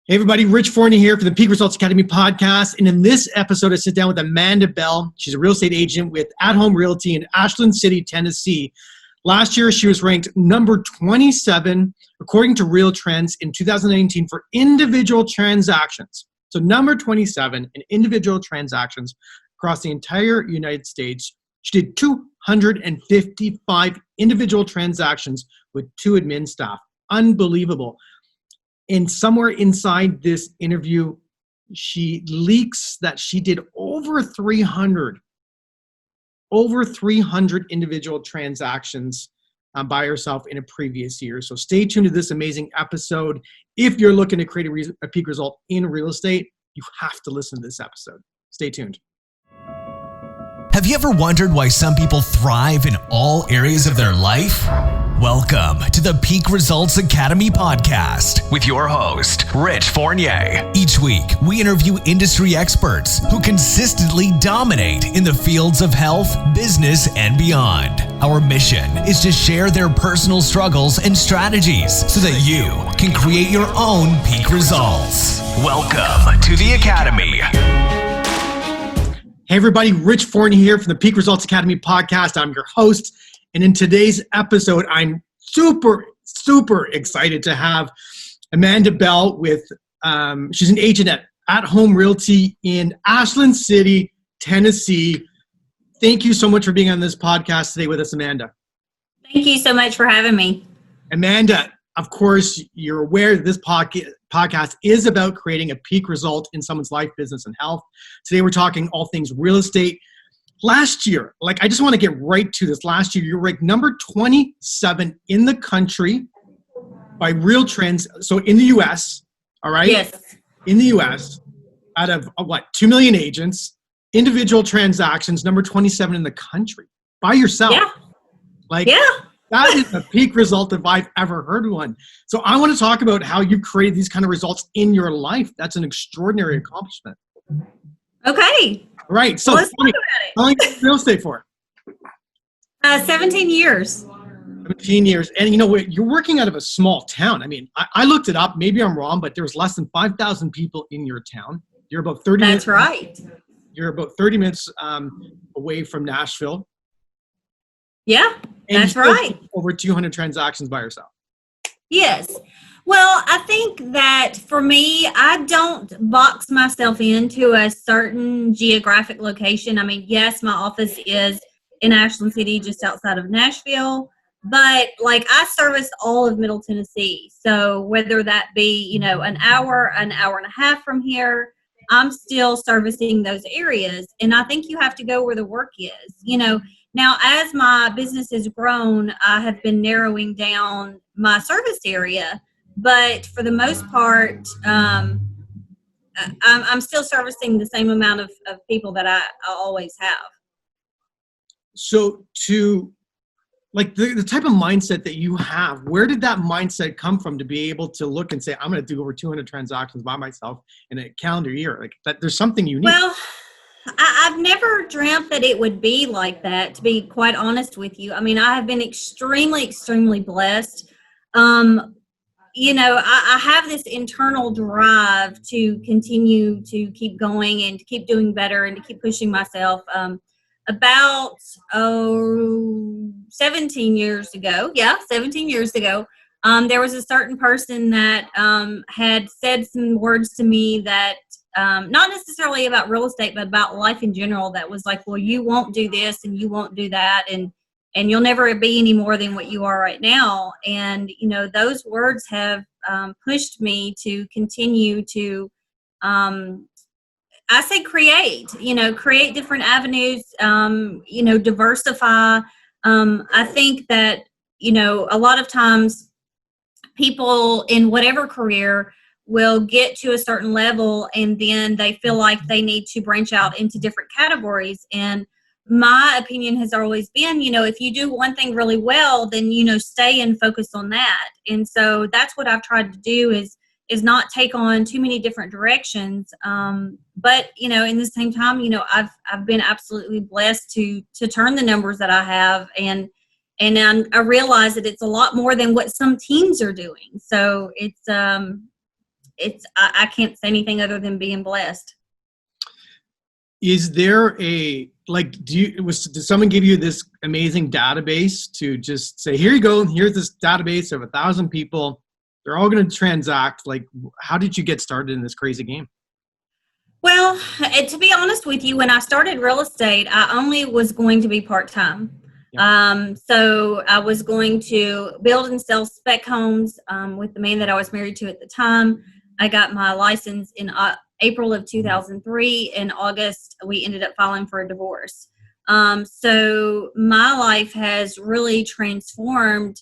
Hey everybody, Rich Fournier here for the Peak Results Academy podcast. And in this episode, I sit down with Amanda Bell. She's a real estate agent with At Home Realty in Ashland City, Tennessee. Last year, she was ranked number 27, according to Real Trends in 2019 for individual transactions. So number 27 in individual transactions across the entire United States. She did 255 individual transactions with 2 admin staff. Unbelievable. And somewhere inside this interview, she leaks that she did over 300 individual transactions by herself in a previous year. So stay tuned to this amazing episode. If you're looking to create a peak result in real estate, you have to listen to this episode. Stay tuned. Have you ever wondered why some people thrive in all areas of their life? Welcome to the Peak Results Academy podcast with your host, Rich Fournier. Each week, we interview industry experts who consistently dominate in the fields of health, business, and beyond. Our mission is to share their personal struggles and strategies so that you can create your own peak results. Welcome to the Academy. Hey everybody, Rich Fournier here from the Peak Results Academy podcast. I'm your host. And in today's episode, I'm super excited to have Amanda Bell with, she's an agent at Home Realty in Ashland City, Tennessee. Thank you so much for being on this podcast today with us, Amanda. Thank you so much for having me. Amanda, of course, you're aware that this podcast is about creating a peak result in someone's life, business, and health. Today, we're talking all things real estate. Last year, I just want to get right to this. Last year, you were ranked number 27 in the country by Real Trends. So in the U.S., all right? Yes. In the U.S., out of 2 million agents, individual transactions, number 27 in the country by yourself. Yeah. That is a peak result if I've ever heard one. So I want to talk about how you created these kind of results in your life. That's an extraordinary accomplishment. Okay. Right. So let's talk about it. How long have you been in real estate for? 17 years. 17 years. And you know what? You're working out of a small town. I mean, I looked it up. Maybe I'm wrong, but there's less than 5,000 people in your town. You're about 30 minutes. That's right. You're about 30 minutes away from Nashville. Yeah, that's right. Over 200 transactions by yourself. Yes. Well, I think that for me, I don't box myself into a certain geographic location. I mean, yes, my office is in Ashland City, just outside of Nashville, but I service all of Middle Tennessee. So whether that be, an hour and a half from here, I'm still servicing those areas. And I think you have to go where the work is, Now, as my business has grown, I have been narrowing down my service area. But for the most part, I'm still servicing the same amount of people that I always have. So the type of mindset that you have, where did that mindset come from to be able to look and say, I'm going to do over 200 transactions by myself in a calendar year? That there's something unique. Well, I've never dreamt that it would be like that, to be quite honest with you. I mean, I have been extremely blessed. I have this internal drive to continue to keep going and to keep doing better and to keep pushing myself. About 17 years ago, there was a certain person that had said some words to me that not necessarily about real estate, but about life in general, that was like, well, you won't do this and you won't do that, and you'll never be any more than what you are right now. And, those words have pushed me to continue to, create different avenues, diversify. I think that, a lot of times people in whatever career will get to a certain level and then they feel like they need to branch out into different categories. And my opinion has always been, if you do one thing really well, then, stay and focus on that. And so that's what I've tried to do is not take on too many different directions. But, in the same time, I've been absolutely blessed to turn the numbers that I have. And I realize that it's a lot more than what some teams are doing. So it's, I can't say anything other than being blessed. Is there a, like, did someone give you this amazing database to just say, here you go, here's this database of 1,000 people, they're all going to transact? Like, how did you get started in this crazy game? Well, to be honest with you, when I started real estate, I only was going to be part-time. So I was going to build and sell spec homes with the man that I was married to at the time. I got my license in April of 2003. In August, we ended up filing for a divorce. So my life has really transformed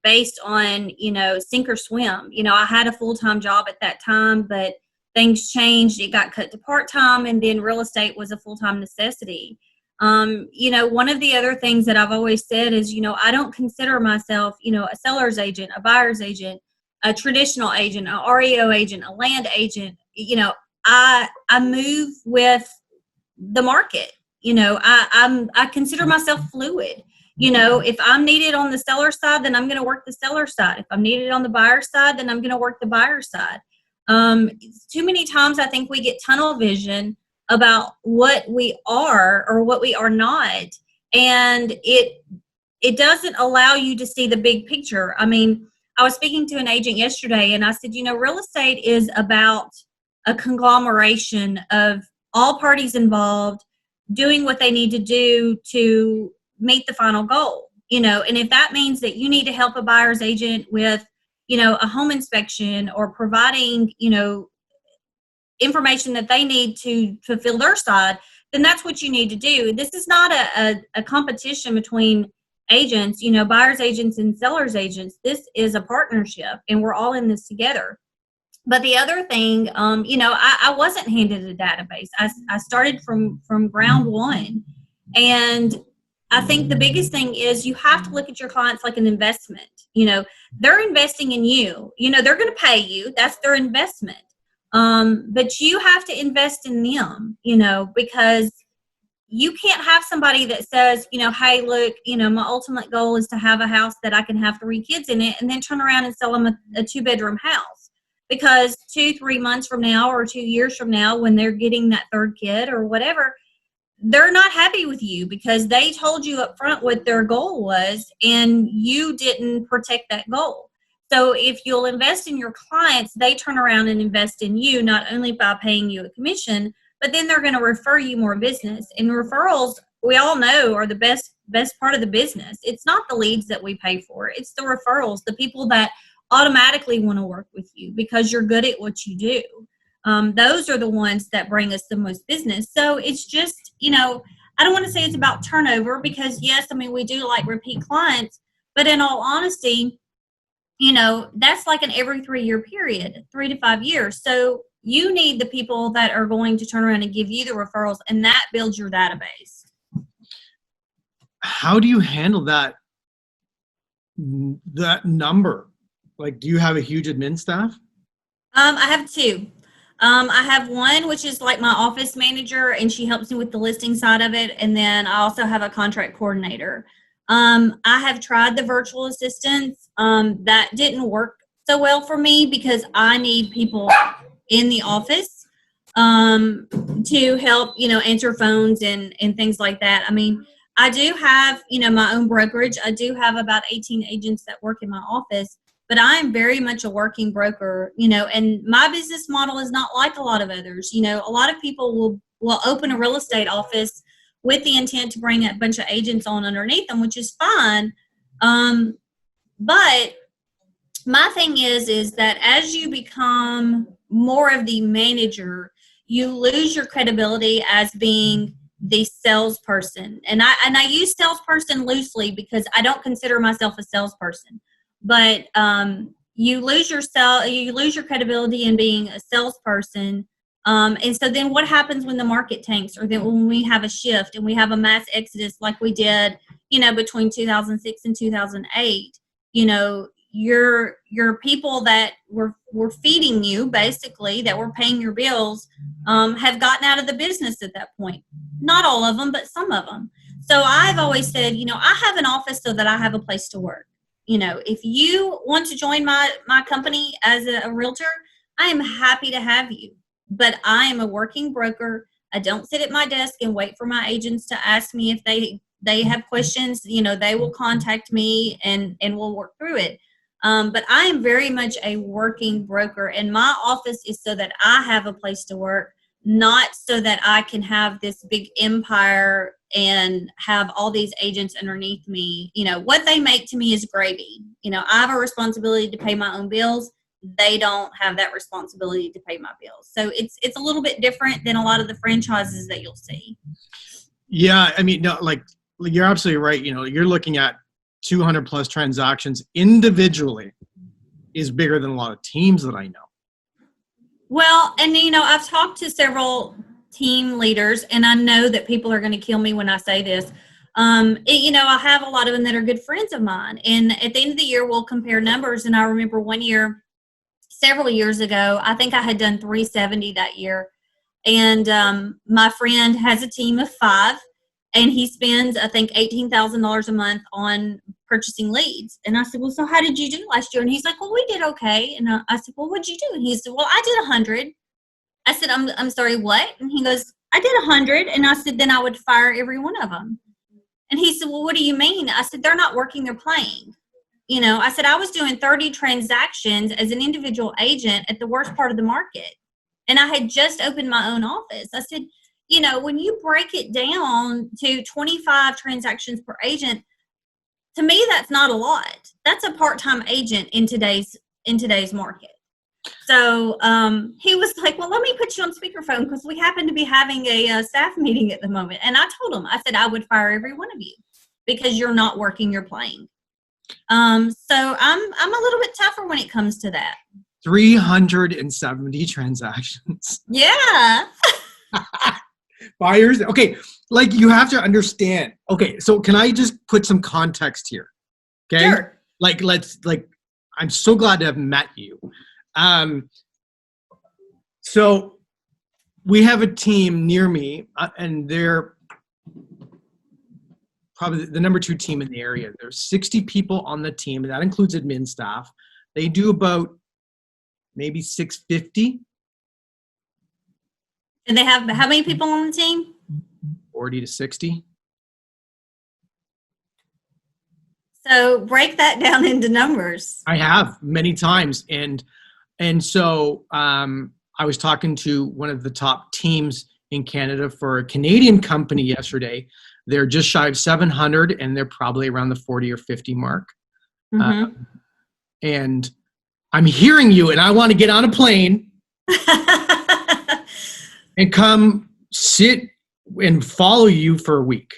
based on, sink or swim. I had a full-time job at that time, but things changed. It got cut to part-time, and then real estate was a full-time necessity. One of the other things that I've always said is, I don't consider myself, a seller's agent, a buyer's agent, a traditional agent, a REO agent, a land agent. I move with the market. I consider myself fluid. If I'm needed on the seller side, then I'm going to work the seller side. If I'm needed on the buyer side, then I'm going to work the buyer side. Too many times I think we get tunnel vision about what we are or what we are not, and it doesn't allow you to see the big picture. I mean, I was speaking to an agent yesterday, and I said, real estate is about a conglomeration of all parties involved doing what they need to do to meet the final goal. And if that means that you need to help a buyer's agent with a home inspection or providing information that they need to fulfill their side, then that's what you need to do. This is not a competition between agents, buyer's agents and seller's agents. This is a partnership, and we're all in this together. But the other thing, I wasn't handed a database. I started from ground one. And I think the biggest thing is you have to look at your clients like an investment. They're investing in you. They're going to pay you. That's their investment. But you have to invest in them, because you can't have somebody that says, hey, look, my ultimate goal is to have a house that I can have 3 kids in it, and then turn around and sell them a 2-bedroom house. Because 2-3 months from now or 2 years from now, when they're getting that 3rd kid or whatever, they're not happy with you because they told you up front what their goal was and you didn't protect that goal. So if you'll invest in your clients, they turn around and invest in you, not only by paying you a commission, but then they're going to refer you more business. And referrals, we all know, are the best part of the business. It's not the leads that we pay for. It's the referrals, the people that automatically want to work with you because you're good at what you do. Those are the ones that bring us the most business. So it's just, I don't want to say it's about turnover because, yes, we do like repeat clients, but in all honesty, that's like an every 3-year period, 3 to 5 years. So you need the people that are going to turn around and give you the referrals, and that builds your database. How do you handle that number? Like, do you have a huge admin staff? I have 2. I have one, which is like my office manager, and she helps me with the listing side of it. And then I also have a contract coordinator. I have tried the virtual assistants. That didn't work so well for me because I need people in the office to help, answer phones and things like that. I do have, my own brokerage. I do have about 18 agents that work in my office, but I am very much a working broker, and my business model is not like a lot of others. A lot of people will open a real estate office with the intent to bring a bunch of agents on underneath them, which is fine. But my thing is that as you become more of the manager, you lose your credibility as being the salesperson. And I use salesperson loosely because I don't consider myself a salesperson. But you lose your credibility in being a salesperson. And so then what happens when the market tanks, or then when we have a shift and we have a mass exodus like we did, between 2006 and 2008, your people that were feeding you, basically, that were paying your bills, have gotten out of the business at that point. Not all of them, but some of them. So I've always said, I have an office so that I have a place to work. If you want to join my company as a realtor, I am happy to have you, but I am a working broker. I don't sit at my desk and wait for my agents to ask me if they have questions. They will contact me and we'll work through it. But I am very much a working broker, and my office is so that I have a place to work, not so that I can have this big empire and have all these agents underneath me. What they make to me is gravy. I have a responsibility to pay my own bills. They don't have that responsibility to pay my bills. So it's a little bit different than a lot of the franchises that you'll see. Yeah, I mean, no, like you're absolutely right. You're looking at 200 plus transactions individually is bigger than a lot of teams that I know. Well, and I've talked to several team leaders, and I know that people are going to kill me when I say this. I have a lot of them that are good friends of mine, and at the end of the year, we'll compare numbers. And I remember one year, several years ago, I think I had done 370 that year, and my friend has a team of 5, and he spends, I think, $18,000 a month on purchasing leads. And I said, well, so how did you do last year? And he's like, well, we did okay. And I said, well, what'd you do? And he said, well, I did 100. I said, I'm sorry, what? And he goes, I did 100. And I said, then I would fire every one of them. And he said, well, what do you mean? I said, they're not working, they're playing. I said, I was doing 30 transactions as an individual agent at the worst part of the market. And I had just opened my own office. I said, when you break it down to 25 transactions per agent, to me, that's not a lot. That's a part-time agent in today's market. So he was like, well, let me put you on speakerphone because we happen to be having a staff meeting at the moment. And I told him, I said, I would fire every one of you because you're not working, you're playing. So I'm a little bit tougher when it comes to that. 370 transactions. Yeah. Buyers. Okay. Like you have to understand. Okay. So can I just put some context here? Okay. Sure. I'm so glad to have met you. So we have a team near me and they're probably the number 2 team in the area. There's 60 people on the team, and that includes admin staff. They do about maybe 650. And they have how many people on the team? 40 to 60. So break that down into numbers. I have many times. And so I was talking to one of the top teams in Canada for a Canadian company yesterday. They're just shy of 700 and they're probably around the 40 or 50 mark. Mm-hmm. And I'm hearing you and I want to get on a plane and come sit and follow you for a week.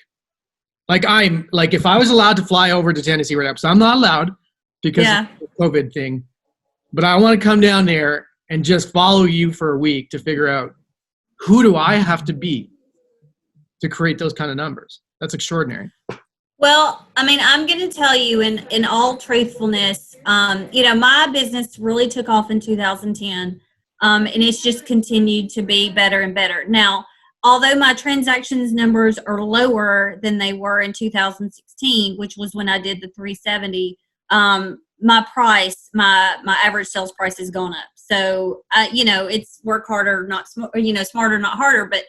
If I was allowed to fly over to Tennessee right now, so I'm not allowed because of the COVID thing, but I want to come down there and just follow you for a week to figure out who do I have to be to create those kind of numbers. That's extraordinary. Well, I mean, I'm going to tell you in all truthfulness, my business really took off in 2010, and it's just continued to be better and better. Now, although my transactions numbers are lower than they were in 2016, which was when I did the 370, my average sales price has gone up. So, it's work harder, not smarter, not harder, but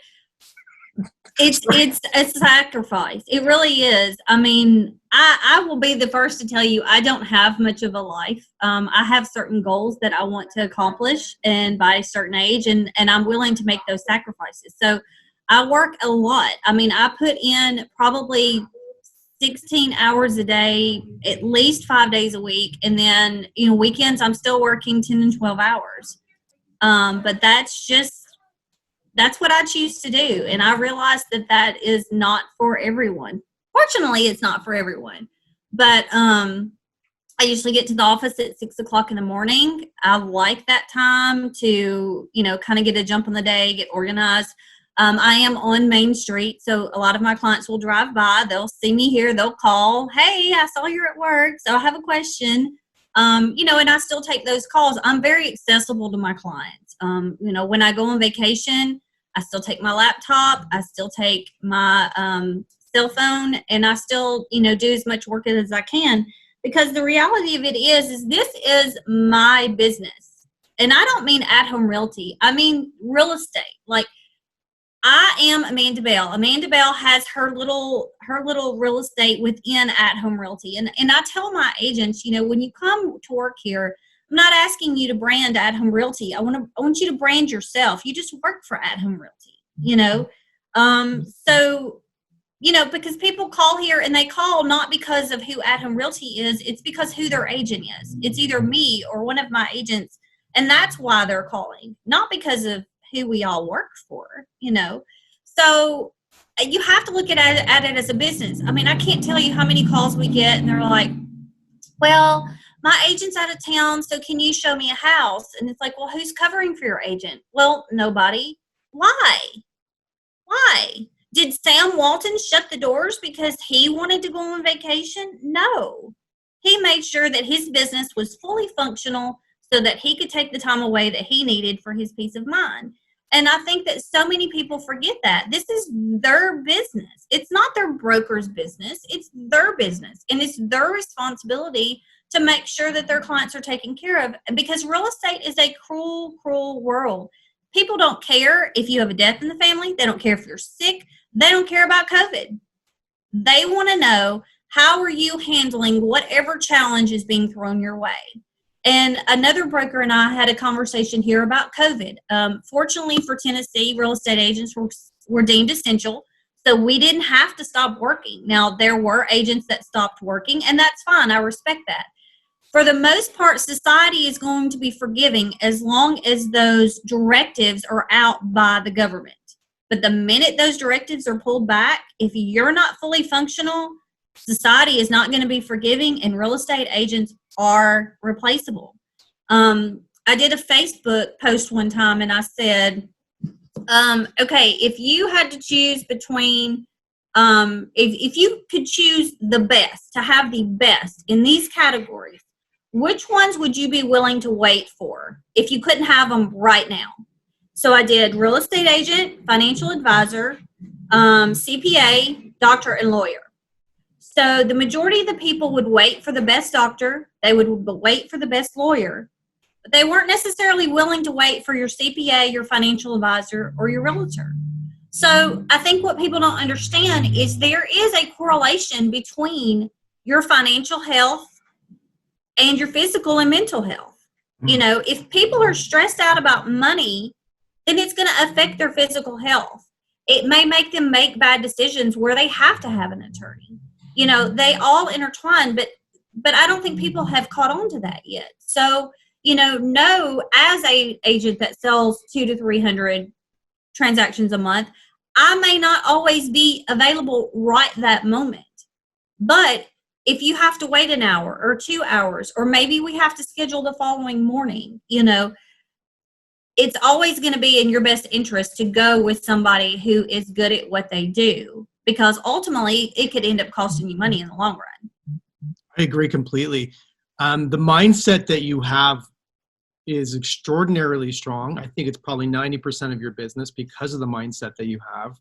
it's a sacrifice. It really is. I mean, I will be the first to tell you I don't have much of a life. I have certain goals that I want to accomplish and by a certain age, and I'm willing to make those sacrifices. So I work a lot. I mean, I put in probably 16 hours a day, at least 5 days a week. And then, weekends, I'm still working 10 and 12 hours. But that's what I choose to do. And I realize that is not for everyone. Fortunately, it's not for everyone. But I usually get to the office at 6 o'clock in the morning. I like that time to, kind of get a jump on the day, get organized. I am on Main Street, so a lot of my clients will drive by. They'll see me here. They'll call, hey, I saw you're at work, so I have a question. And I still take those calls. I'm very accessible to my clients. When I go on vacation, I still take my laptop. I still take my cell phone, and I still, do as much work as I can, because the reality of it is this is my business. and I don't mean at-home realty. I mean real estate. Like, I am Amanda Bell. Amanda Bell has her little real estate within at-home realty. And I tell my agents, when you come to work here, I'm not asking you to brand at-home realty. I want you to brand yourself. You just work for at-home realty, So, because people call here and they call not because of who at-home realty is, it's because who their agent is. It's either me or one of my agents. And that's why they're calling, not because of who we all work for, So you have to look at it as a business. I mean, I can't tell you how many calls we get and they're like, well, my agent's out of town, so can you show me a house? And it's like, well, who's covering for your agent? Well, nobody. Why? Did Sam Walton shut the doors because he wanted to go on vacation? No. He made sure that his business was fully functional so that he could take the time away that he needed for his peace of mind. And I think that so many people forget that. This is their business. It's not their broker's business. It's their business. And it's their responsibility to make sure that their clients are taken care of. Because real estate is a cruel, cruel world. People don't care if you have a death in the family. They don't care if you're sick. They don't care about COVID. They want to know, how are you handling whatever challenge is being thrown your way? And another broker and I had a conversation here about COVID. Fortunately for Tennessee, real estate agents were deemed essential, so we didn't have to stop working. Now, there were agents that stopped working, and that's fine. I respect that. For the most part, society is going to be forgiving as long as those directives are out by the government. But the minute those directives are pulled back, if you're not fully functional, society is not going to be forgiving, and real estate agents are replaceable. I did a Facebook post one time and I said, okay, if you had to choose between, if you could choose the best, to have the best in these categories, which ones would you be willing to wait for if you couldn't have them right now? So I did real estate agent, financial advisor, CPA, doctor, and lawyer. So the majority of the people would wait for the best doctor. They would wait for the best lawyer. But they weren't necessarily willing to wait for your CPA, your financial advisor, or your realtor. So I think what people don't understand is there is a correlation between your financial health and your physical and mental health. If people are stressed out about money, then it's going to affect their physical health. It may make them make bad decisions where they have to have an attorney. They all intertwine, but I don't think people have caught on to that yet. So, no, as a agent that sells 200 to 300 transactions a month, I may not always be available right that moment. But if you have to wait an hour or 2 hours, or maybe we have to schedule the following morning, it's always going to be in your best interest to go with somebody who is good at what they do, because ultimately it could end up costing you money in the long run. I agree completely. The mindset that you have is extraordinarily strong. I think it's probably 90% of your business because of the mindset that you have.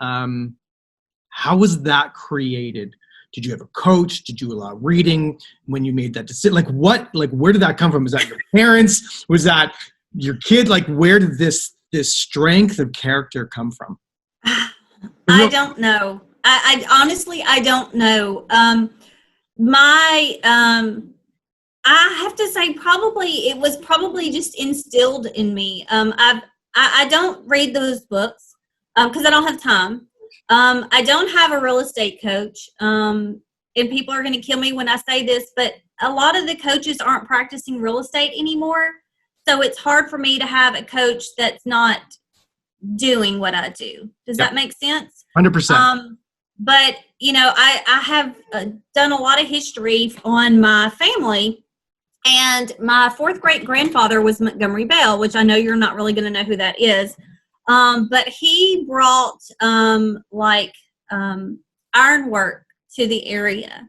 How was that created? Did you have a coach? Did you allow reading when you made that decision? Where did that come from? Was that your parents? Was that your kid? Where did this strength of character come from? I don't know. I honestly, I don't know. I have to say it was probably just instilled in me. I don't read those books because I don't have time. I don't have a real estate coach. And people are going to kill me when I say this, but a lot of the coaches aren't practicing real estate anymore. So it's hard for me to have a coach that's not doing what I do. Does that make sense? 100%. But, I have done a lot of history on my family, and my fourth great grandfather was Montgomery Bell, which I know you're not really going to know who that is. But he brought ironwork to the area,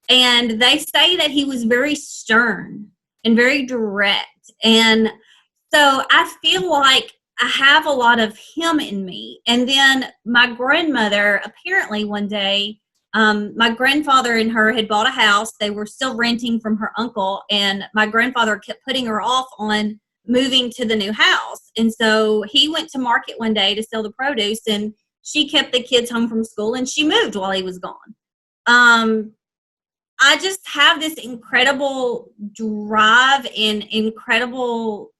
and they say that he was very stern and very direct. And so I feel like I have a lot of him in me. And then my grandmother, apparently one day, my grandfather and her had bought a house. They were still renting from her uncle, and my grandfather kept putting her off on moving to the new house. And so he went to market one day to sell the produce, and she kept the kids home from school, and she moved while he was gone. I just have this incredible drive and incredible,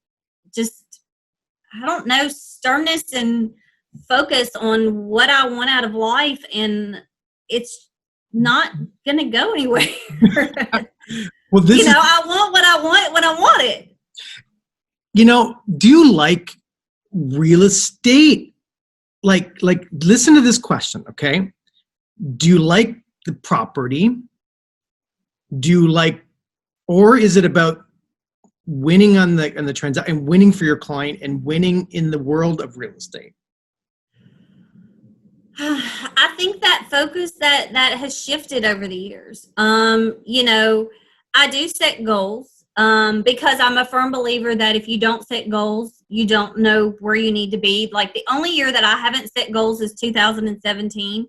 just, I don't know, sternness and focus on what I want out of life. And it's not going to go anywhere. Well, I want what I want when I want it. Do you like real estate? Like, listen to this question, okay? Do you like the property? Do you like, or is it about winning on the transaction and winning for your client and winning in the world of real estate? I think that focus that has shifted over the years. I do set goals because I'm a firm believer that if you don't set goals, you don't know where you need to be. Like, the only year that I haven't set goals is 2017.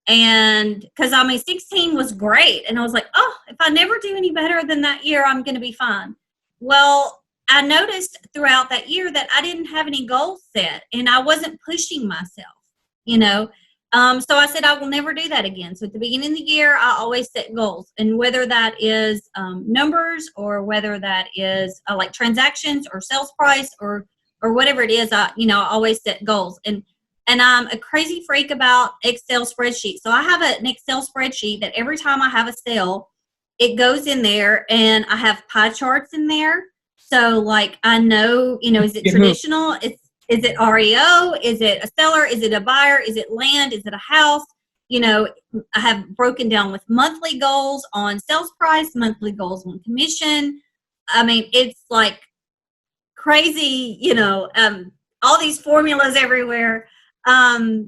And because 16 was great. And I was like, oh, if I never do any better than that year, I'm going to be fine. Well, I noticed throughout that year that I didn't have any goals set, and I wasn't pushing myself, So I said, I will never do that again. So at the beginning of the year, I always set goals. And whether that is numbers, or whether that is like transactions or sales price or whatever it is, I always set goals. And I'm a crazy freak about Excel spreadsheets. So I have an Excel spreadsheet that every time I have a sale, it goes in there, and I have pie charts in there. So like, I know, is it traditional? Is it REO? Is it a seller? Is it a buyer? Is it land? Is it a house? I have broken down with monthly goals on sales price, monthly goals on commission. It's like crazy, all these formulas everywhere. But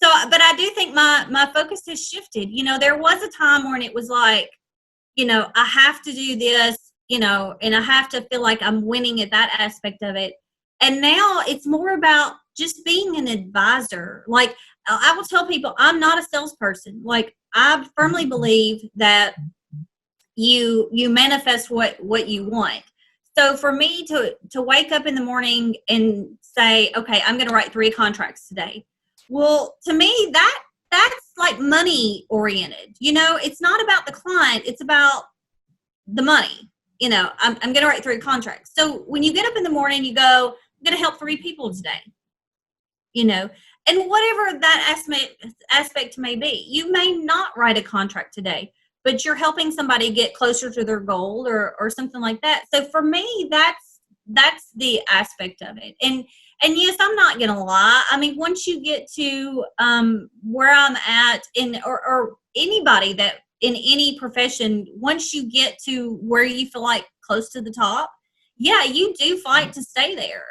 I do think my focus has shifted. There was a time when it was like, I have to do this, and I have to feel like I'm winning at that aspect of it. And now it's more about just being an advisor. Like, I will tell people, I'm not a salesperson. Like, I firmly believe that you manifest what you want. So for me to wake up in the morning and say, okay, I'm going to write 3 contracts today. Well, to me, that's like money oriented. It's not about the client. It's about the money. I'm going to write 3 contracts. So when you get up in the morning, you go, I'm going to help 3 people today, and whatever that aspect may be. You may not write a contract today, but you're helping somebody get closer to their goal or something like that. So for me, that's the aspect of it. And yes, I'm not going to lie. Once you get to where I'm at or anybody that in any profession, once you get to where you feel like close to the top, yeah, you do fight to stay there.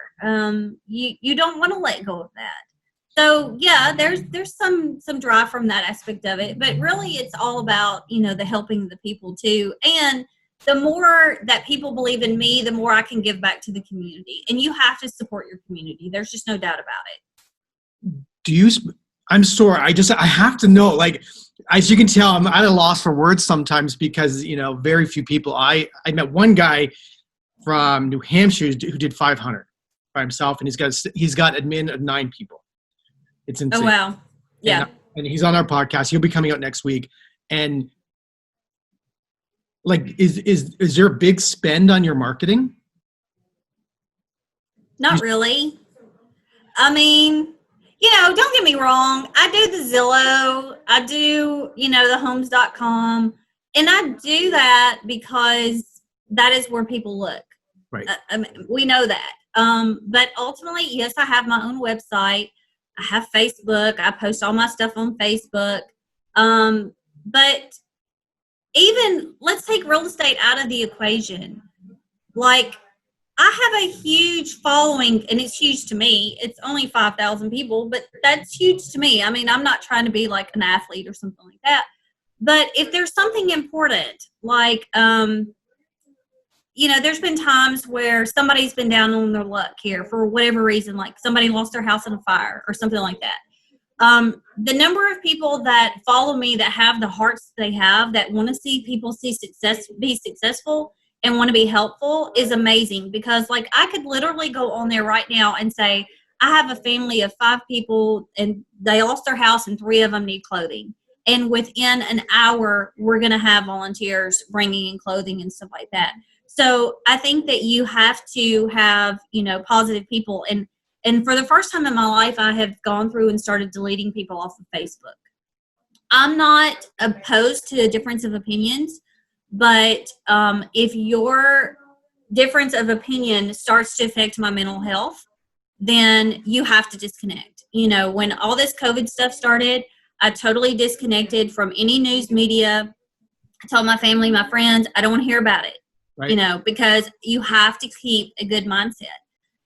You don't want to let go of that. So yeah, there's some drive from that aspect of it, but really it's all about, the helping the people too. And the more that people believe in me, the more I can give back to the community. And you have to support your community. There's just no doubt about it. I'm sorry. I have to know, like, as you can tell, I'm at a loss for words sometimes because, very few people. I met one guy from New Hampshire who did 500 by himself, and he's got admin of 9 people. It's insane. Oh, wow. Yeah. And he's on our podcast. He'll be coming out next week. And like, is there a big spend on your marketing? Not really. Don't get me wrong. I do the Zillow. I do, the homes.com. And I do that because that is where people look. Right. We know that. But ultimately, yes, I have my own website. I have Facebook. I post all my stuff on Facebook. But even, let's take real estate out of the equation. Like, I have a huge following, and it's huge to me. It's only 5,000 people, but that's huge to me. I'm not trying to be like an athlete or something like that. But if there's something important, like, there's been times where somebody's been down on their luck here for whatever reason, like somebody lost their house in a fire or something like that. The number of people that follow me that have the hearts they have, that want to see people be successful, and want to be helpful is amazing, because like I could literally go on there right now and say, I have a family of 5 people and they lost their house and 3 of them need clothing. And within an hour, we're going to have volunteers bringing in clothing and stuff like that. So I think that you have to have, positive people. And for the first time in my life, I have gone through and started deleting people off of Facebook. I'm not opposed to a difference of opinions, but if your difference of opinion starts to affect my mental health, then you have to disconnect. When all this COVID stuff started, I totally disconnected from any news media. I told my family, my friends, I don't want to hear about it, Right. because you have to keep a good mindset,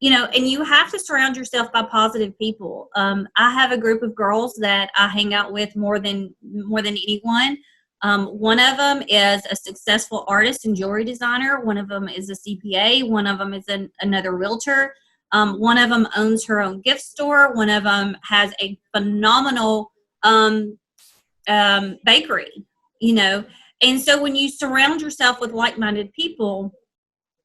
and you have to surround yourself by positive people. I have a group of girls that I hang out with more than anyone. One of them is a successful artist and jewelry designer. One of them is a CPA. One of them is another realtor. One of them owns her own gift store. One of them has a phenomenal bakery, And so when you surround yourself with like-minded people,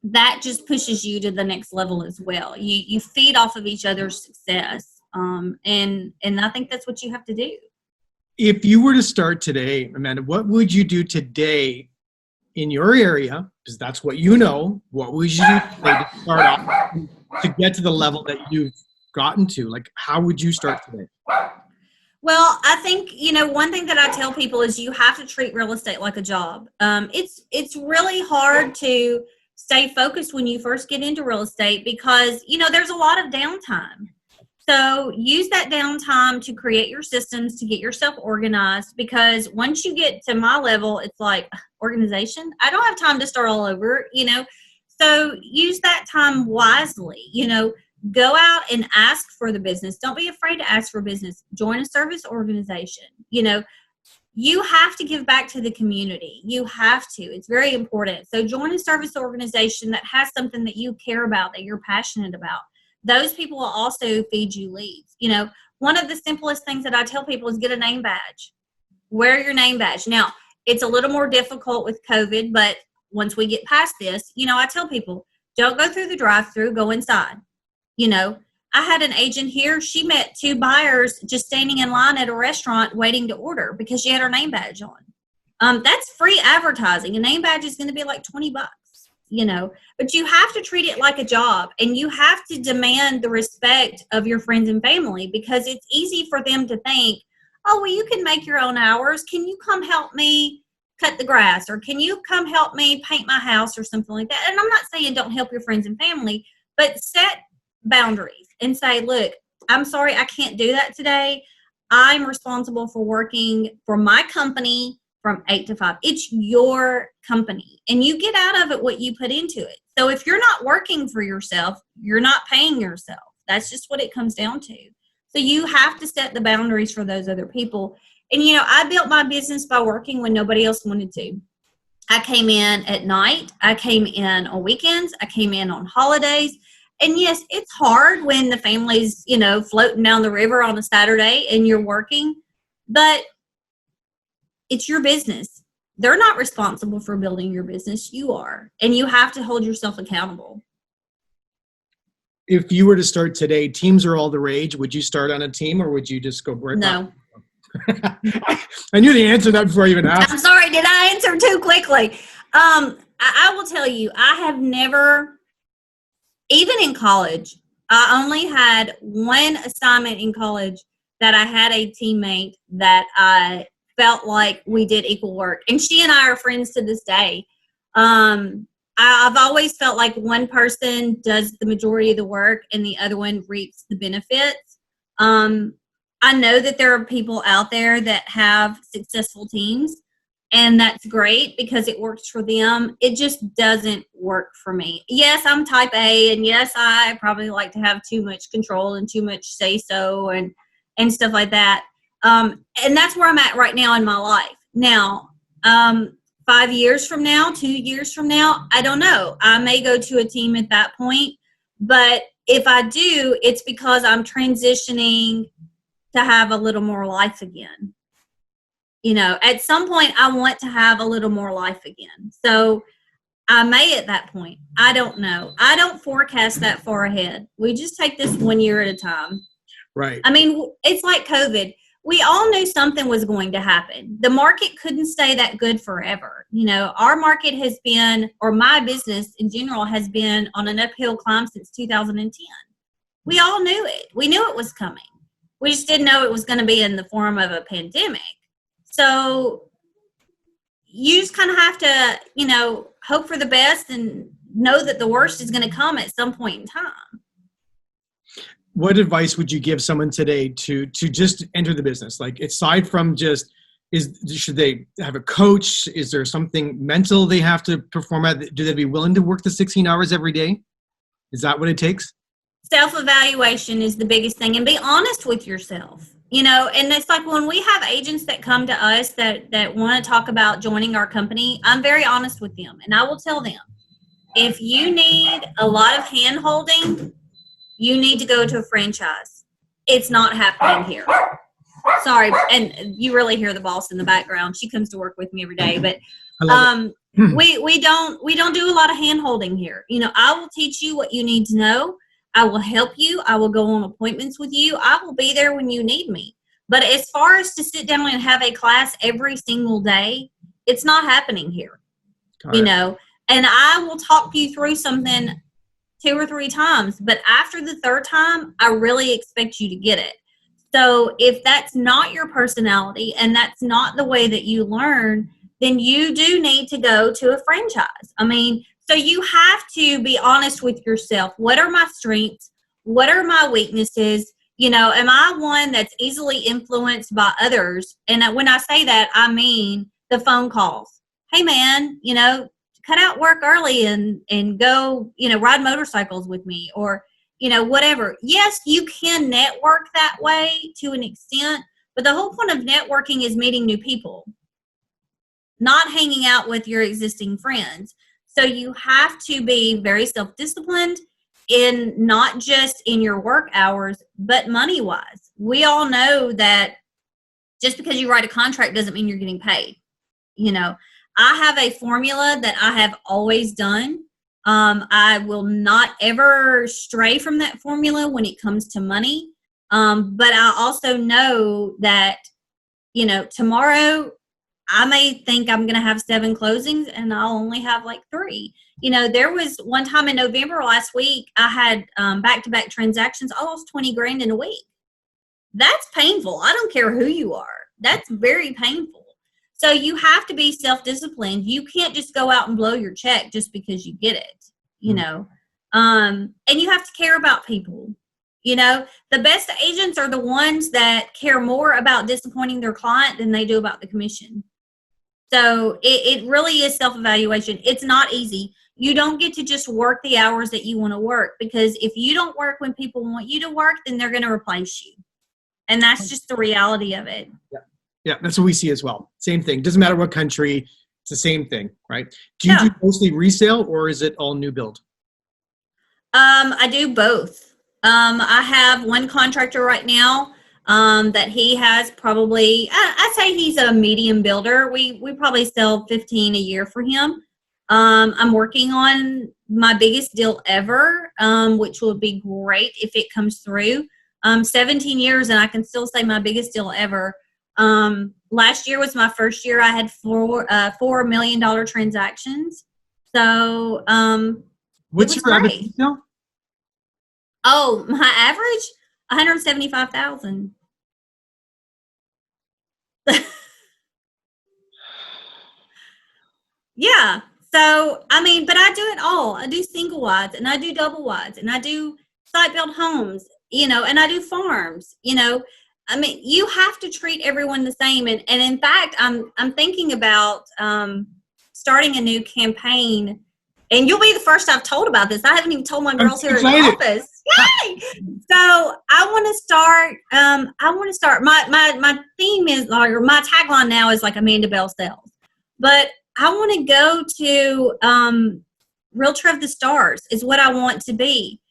that just pushes you to the next level as well. You feed off of each other's success. And I think that's what you have to do. If you were to start today, Amanda, what would you do today in your area? Because that's what you know. What would you do today to start off to get to the level that you've gotten to? Like, how would you start today? Well, I think, one thing that I tell people is you have to treat real estate like a job. It's really hard to stay focused when you first get into real estate because, there's a lot of downtime. So use that downtime to create your systems, to get yourself organized, because once you get to my level, it's like organization. I don't have time to start all over, So use that time wisely, Go out and ask for the business. Don't be afraid to ask for business. Join a service organization. You have to give back to the community. You have to. It's very important. So join a service organization that has something that you care about, that you're passionate about. Those people will also feed you leads. One of the simplest things that I tell people is get a name badge. Wear your name badge. Now, it's a little more difficult with COVID, but once we get past this, I tell people, don't go through the drive-through, go inside. I had an agent here. She met 2 buyers just standing in line at a restaurant waiting to order because she had her name badge on. That's free advertising. A name badge is going to be like $20, but you have to treat it like a job, and you have to demand the respect of your friends and family, because it's easy for them to think, oh, well, you can make your own hours. Can you come help me cut the grass? Or can you come help me paint my house or something like that? And I'm not saying don't help your friends and family, but set boundaries and say, look, I'm sorry, I can't do that today. I'm responsible for working for my company from 8 to 5. It's your company, and you get out of it what you put into it. So if you're not working for yourself, you're not paying yourself. That's just what it comes down to. So you have to set the boundaries for those other people. And, I built my business by working when nobody else wanted to. I came in at night. I came in on weekends. I came in on holidays. And yes, it's hard when the family's, floating down the river on a Saturday and you're working, but it's your business. They're not responsible for building your business. You are. And you have to hold yourself accountable. If you were to start today, teams are all the rage. Would you start on a team, or would you just go right No. I knew the answer to that before I even asked. I'm sorry. Did I answer too quickly? I will tell you, I have never, even in college, I only had one assignment in college that I had a teammate that I felt like we did equal work. And she and I are friends to this day. I've always felt like one person does the majority of the work and the other one reaps the benefits. I know that there are people out there that have successful teams, and that's great because it works for them. It just doesn't work for me. Yes, I'm type A, and yes, I probably like to have too much control and too much say-so and stuff like that. And that's where I'm at right now in my life. Now, 5 years from now, 2 years from now, I don't know. I may go to a team at that point, but if I do, it's because I'm transitioning to have a little more life again. At some point I want to have a little more life again. So I may at that point. I don't know. I don't forecast that far ahead. We just take this 1 year at a time. Right. I mean, it's like COVID. We all knew something was going to happen. The market couldn't stay that good forever. You know, our market has been, or my business in general has been on an uphill climb since 2010. We all knew it. We knew it was coming. We just didn't know it was going to be in the form of a pandemic. So you just kind of have to, you know, hope for the best and know that the worst is going to come at some point in time. What advice would you give someone today to just enter the business? Like, aside from just, should they have a coach? Is there something mental they have to perform at? Do they be willing to work the 16 hours every day? Is that what it takes? Self-evaluation is the biggest thing, and be honest with yourself. You know, and it's like when we have agents that come to us that want to talk about joining our company, I'm very honest with them, and I will tell them, if you need a lot of hand-holding, you need to go to a franchise. It's not happening here. Sorry, and you really hear the boss in the background. She comes to work with me every day, but we don't do a lot of hand-holding here. You know, I will teach you what you need to know. I will help you. I will go on appointments with you. I will be there when you need me. But as far as to sit down and have a class every single day, it's not happening here. You know, and I will talk you through something 2 or 3 times, but after the third time, I really expect you to get it. So if that's not your personality and that's not the way that you learn, then you do need to go to a franchise. I mean, so you have to be honest with yourself. What are my strengths? What are my weaknesses? You know, am I one that's easily influenced by others? And when I say that, I mean the phone calls. Hey, man, you know, cut out work early and go, you know, ride motorcycles with me, or, you know, whatever. Yes, you can network that way to an extent, but the whole point of networking is meeting new people, not hanging out with your existing friends. So you have to be very self-disciplined in not just in your work hours, but money-wise. We all know that just because you write a contract doesn't mean you're getting paid. You know, I have a formula that I have always done. I will not ever stray from that formula when it comes to money. But I also know that, you know, tomorrow I may think I'm going to have 7 closings and I'll only have like 3. You know, there was one time in November last week, I had back-to-back transactions. I lost 20 grand in a week. That's painful. I don't care who you are. That's very painful. So you have to be self-disciplined. You can't just go out and blow your check just because you get it, you know. And you have to care about people. You know, the best agents are the ones that care more about disappointing their client than they do about the commission. So it really is self-evaluation. It's not easy. You don't get to just work the hours that you want to work, because if you don't work when people want you to work, then they're going to replace you. And that's just the reality of it. Yeah, that's what we see as well. Same thing. Doesn't matter what country, it's the same thing, right? Do you do mostly resale, or is it all new build? I do both. I have one contractor right now that he has probably, I say he's a medium builder. We probably sell 15 a year for him. I'm working on my biggest deal ever, which will be great if it comes through. 17 years, and I can still say my biggest deal ever. Last year was my first year. I had $4 million transactions. So, what's your average deal? Oh, my average, 175,000. Yeah. So, I mean, but I do it all. I do single wides, and I do double wides, and I do site built homes, you know, and I do farms, you know. I mean, you have to treat everyone the same. And in fact, I'm thinking about starting a new campaign. And you'll be the first I've told about this. I haven't even told my girls here in the office. Yay! So I want to start. My theme is, or my tagline now is like Amanda Bell Sells. But I want to go to Realtor of the Stars is what I want to be.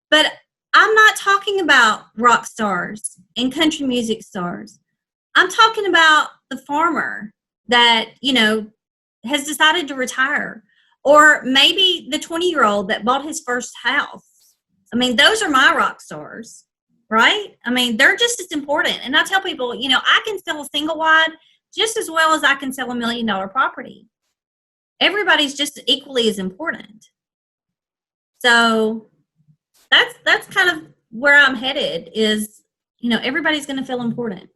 But I'm not talking about rock stars and country music stars. I'm talking about the farmer that, you know, has decided to retire. Or maybe the 20-year-old that bought his first house. I mean, those are my rock stars, right? I mean, they're just as important. And I tell people, you know, I can sell a single wide just as well as I can sell $1 million property. Everybody's just equally as important. So that's kind of where I'm headed is, you know, everybody's going to feel important.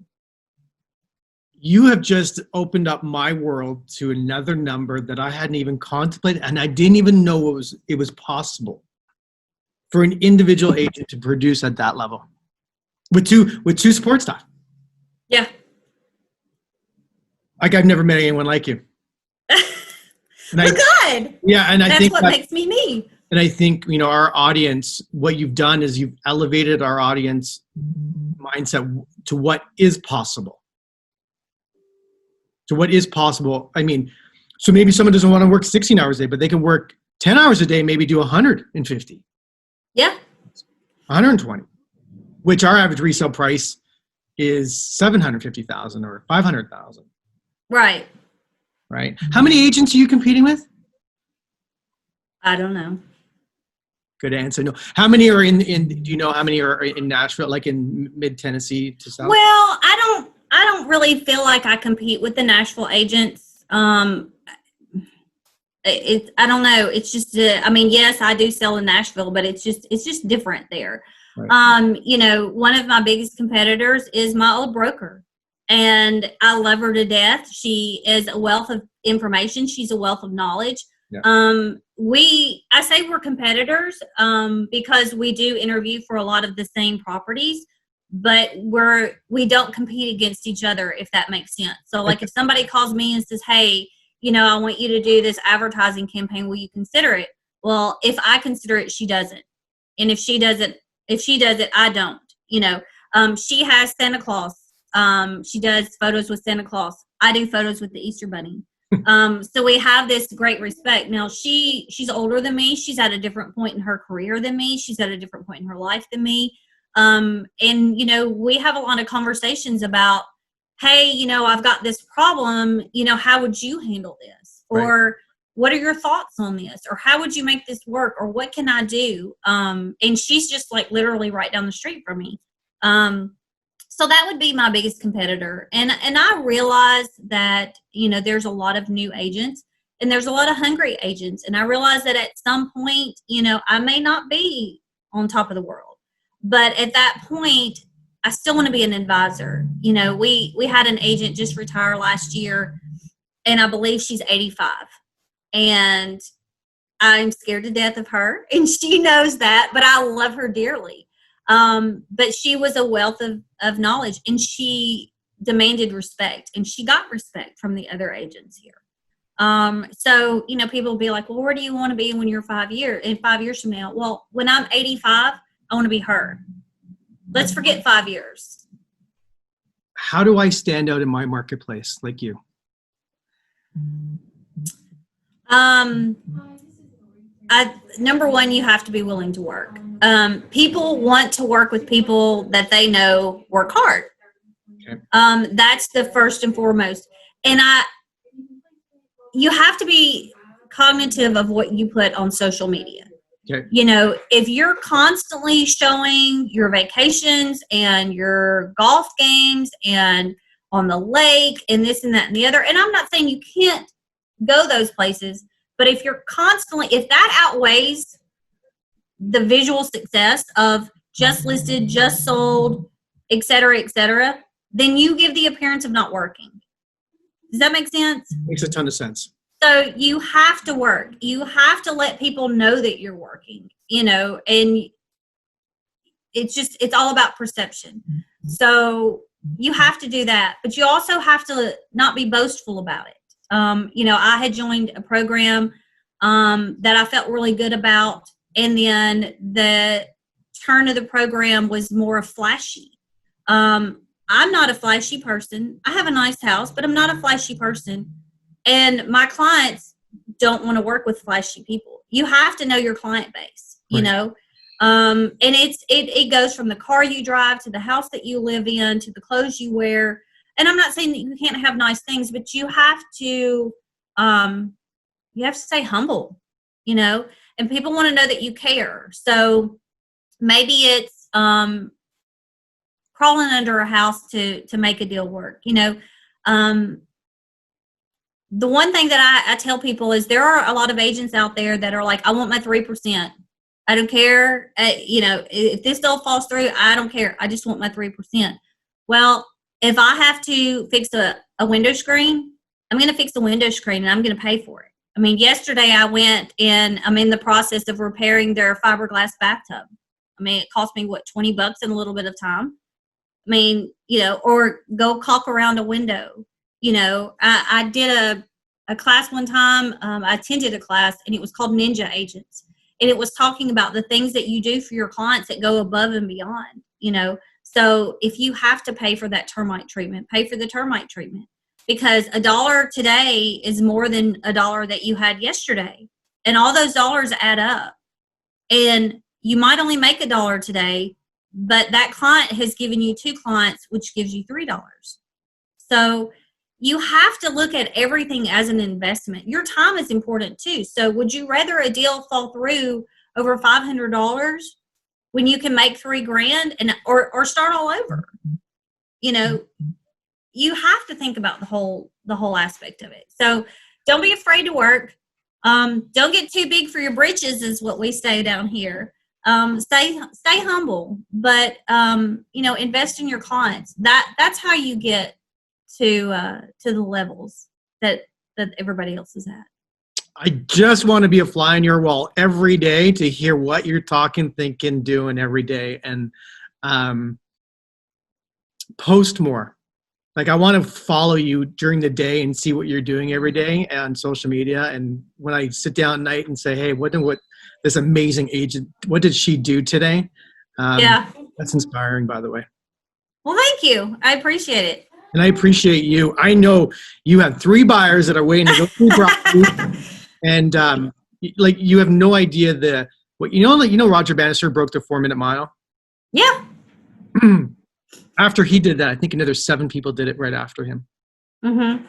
You have just opened up my world to another number that I hadn't even contemplated, and I didn't even know it was possible for an individual agent to produce at that level with two support staff. Yeah. Like I've never met anyone like you. Well, good. Yeah, and I that's think what makes me me. And I think, you know, our audience, what you've done is you've elevated our audience mindset to what is possible. To what is possible. I mean, so maybe someone doesn't want to work 16 hours a day, but they can work 10 hours a day, maybe do 150. Yeah. 120, which our average resale price is 750,000 or 500,000. Right. Right. How many agents are you competing with? I don't know. Good answer. No. How many are in do you know how many are in Nashville, like in mid Tennessee to South? Well, I don't really feel like I compete with the Nashville agents. I don't know. It's just, I mean, yes, I do sell in Nashville, but it's just different there. Right. You know, one of my biggest competitors is my old broker, and I love her to death. She is a wealth of information. She's a wealth of knowledge. Yeah. I say we're competitors, because we do interview for a lot of the same properties, but we don't compete against each other, if that makes sense. So like if somebody calls me and says, hey, you know, I want you to do this advertising campaign, will you consider it? Well, if I consider it, she doesn't. And if she does it, I don't, you know. She has Santa Claus. She does photos with Santa Claus. I do photos with the Easter Bunny. So we have this great respect. Now she's older than me. She's at a different point in her career than me. She's at a different point in her life than me. And, you know, we have a lot of conversations about, hey, you know, I've got this problem, you know, how would you handle this? Or right. What are your thoughts on this? Or how would you make this work? Or what can I do? And she's just like literally right down the street from me. So that would be my biggest competitor. And I realize that, you know, there's a lot of new agents and there's a lot of hungry agents. And I realize that at some point, you know, I may not be on top of the world. But at that point, I still want to be an advisor. You know, we had an agent just retire last year, and I believe she's 85. And I'm scared to death of her, and she knows that, but I love her dearly. But she was a wealth of knowledge, and she demanded respect, and she got respect from the other agents here. So, you know, people will be like, well, where do you want to be when you're 5 years from now? Well, when I'm 85, I want to be her. Let's forget 5 years. How do I stand out in my marketplace like you? Number one, you have to be willing to work. People want to work with people that they know work hard. Okay. That's the first and foremost. And you have to be cognitive of what you put on social media. Okay. You know, if you're constantly showing your vacations and your golf games and on the lake and this and that and the other, and I'm not saying you can't go those places, but if you're constantly, if that outweighs the visual success of just listed, just sold, et cetera, then you give the appearance of not working. Does that make sense? Makes a ton of sense. So you have to work. You have to let people know that you're working, you know, and it's all about perception. So you have to do that, but you also have to not be boastful about it. You know, I had joined a program that I felt really good about, and then the turn of the program was more flashy. I'm not a flashy person. I have a nice house, but I'm not a flashy person. And my clients don't want to work with flashy people. You have to know your client base, you know. And it goes from the car you drive to the house that you live in to the clothes you wear. And I'm not saying that you can't have nice things, but you have to you have to stay humble, and people want to know that you care. So maybe it's crawling under a house to make a deal work. The one thing that I tell people is there are a lot of agents out there that are like, I want my 3%. I don't care. If this deal falls through, I don't care. I just want my 3%. Well, if I have to fix a window screen, I'm going to fix the window screen and I'm going to pay for it. I mean, yesterday I went and I'm in the process of repairing their fiberglass bathtub. I mean, it cost me $20 in a little bit of time. I mean, or go caulk around a window. I did a class one time. I attended a class and it was called Ninja Agents. And it was talking about the things that you do for your clients that go above and beyond, So if you have to pay for that termite treatment, pay for the termite treatment. Because $1 today is more than $1 that you had yesterday. And all those dollars add up. And you might only make $1 today, but that client has given you 2 clients, which gives you $3. So you have to look at everything as an investment. Your time is important too. So would you rather a deal fall through over $500 when you can make $3,000 or start all over? You have to think about the whole aspect of it. So don't be afraid to work. Don't get too big for your britches is what we say down here. Stay humble, but invest in your clients. That's how you get to the levels that everybody else is at. I just want to be a fly on your wall every day to hear what you're talking, thinking, doing every day, and post more. Like, I want to follow you during the day and see what you're doing every day on social media. And when I sit down at night and say, hey, what this amazing agent, what did she do today? That's inspiring, by the way. Well, thank you. I appreciate it. And I appreciate you. I know you have 3 buyers that are waiting to go through property. And you have no idea Roger Bannister broke the 4-minute mile? Yeah. After he did that, I think another 7 people did it right after him. Mm-hmm.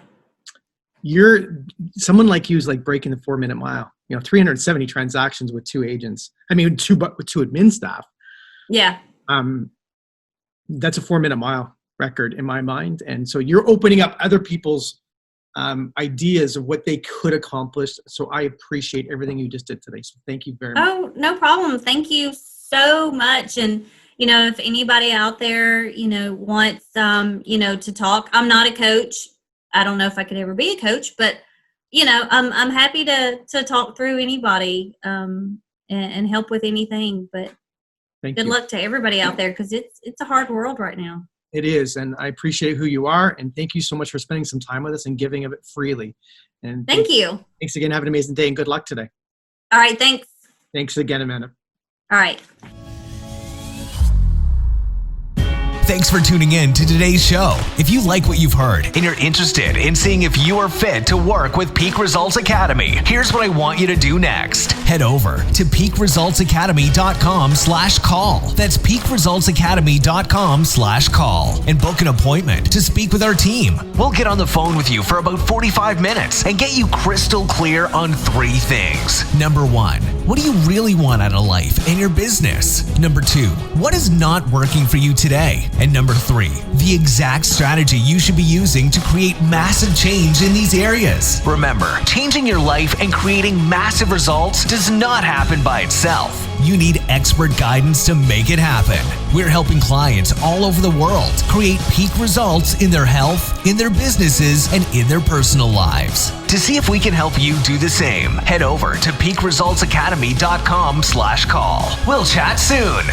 Someone like you is like breaking the 4-minute mile. 370 transactions with 2 agents. I mean, with 2 admin staff. Yeah. That's a 4-minute mile record in my mind. And so you're opening up other people's ideas of what they could accomplish. So I appreciate everything you just did today. So thank you very much. Oh, no problem. Thank you so much. And if anybody out there, wants, to talk, I'm not a coach. I don't know if I could ever be a coach, but, I'm happy to talk through anybody and help with anything. But good luck to everybody out there because it's a hard world right now. It is. And I appreciate who you are. And thank you so much for spending some time with us and giving of it freely. And thank you. Thanks again. Have an amazing day and good luck today. All right. Thanks. Thanks again, Amanda. All right. Thanks for tuning in to today's show. If you like what you've heard and you're interested in seeing if you are fit to work with Peak Results Academy, here's what I want you to do next. Head over to peakresultsacademy.com/call. That's peakresultsacademy.com/call and book an appointment to speak with our team. We'll get on the phone with you for about 45 minutes and get you crystal clear on 3 things. Number 1, what do you really want out of life and your business? Number 2, what is not working for you today? And number 3, the exact strategy you should be using to create massive change in these areas. Remember, changing your life and creating massive results does not happen by itself. You need expert guidance to make it happen. We're helping clients all over the world create peak results in their health, in their businesses, and in their personal lives. To see if we can help you do the same, head over to peakresultsacademy.com/call. We'll chat soon.